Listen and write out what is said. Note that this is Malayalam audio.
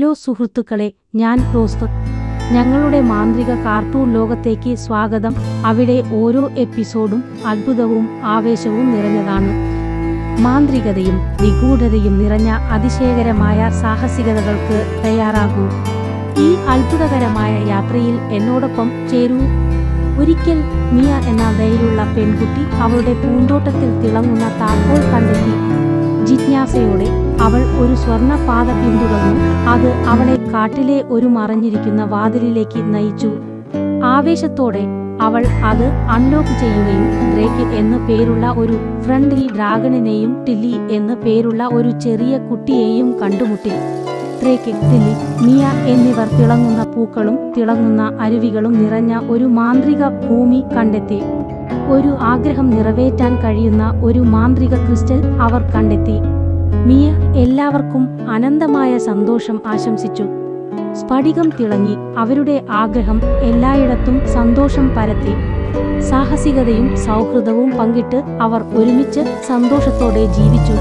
ഹലോ സുഹൃത്തുക്കളെ, ഞാൻ റോസ്. ഞങ്ങളുടെ മാന്ത്രിക കാർട്ടൂൺ ലോകത്തേക്ക് സ്വാഗതം. അവിടെ ഓരോ എപ്പിസോഡും അത്ഭുതവും ആവേശവും നിറഞ്ഞതാണ്. മാന്ത്രികതയും നിഗൂഢതയും നിറഞ്ഞ അതിശയകരമായ സാഹസികതകൾക്ക് തയ്യാറാകൂ. ഈ അത്ഭുതകരമായ യാത്രയിൽ എന്നോടൊപ്പം ചേരൂ. ഒരിക്കൽ മിയ എന്ന ദയയുള്ള പെൺകുട്ടി അവളുടെ പൂന്തോട്ടത്തിൽ തിളങ്ങുന്ന താക്കോൽ കണ്ടെത്തി. ജിജ്ഞാസയോടെ അവൾ ഒരു സ്വർണ്ണ പാത പിന്തുടർന്നു. അത് അവളെ കാട്ടിലെ ഒരു മറഞ്ഞിരിക്കുന്ന വാതിലിലേക്ക് നയിച്ചു. ആവേശത്തോടെ അവൾ അത് അൺലോക്ക് ചെയ്യുകയും ഡ്രേക്ക് എന്ന് പേരുള്ള ഒരു ഫ്രണ്ട്ലി ഡ്രാഗണിനെയും ടില്ലി എന്ന് പേരുള്ള ഒരു ചെറിയ കുട്ടിയെയും കണ്ടുമുട്ടി. ഡ്രേക്ക്, ടില്ലി, മിയ എന്നിവർ തിളങ്ങുന്ന പൂക്കളും തിളങ്ങുന്ന അരുവികളും നിറഞ്ഞ ഒരു മാന്ത്രിക ഭൂമി കണ്ടെത്തി. ഒരു ആഗ്രഹം നിറവേറ്റാൻ കഴിയുന്ന ഒരു മാന്ത്രിക ക്രിസ്റ്റൽ അവർ കണ്ടെത്തി. മിയ എല്ലാവർക്കും അനന്തമായ സന്തോഷം ആശംസിച്ചു. സ്ഫടികം തിളങ്ങി. അവരുടെ ആഗ്രഹം എല്ലായിടത്തും സന്തോഷം പരത്തി. സാഹസികതയും സൗഹൃദവും പങ്കിട്ട് അവർ ഒരുമിച്ച് സന്തോഷത്തോടെ ജീവിച്ചു.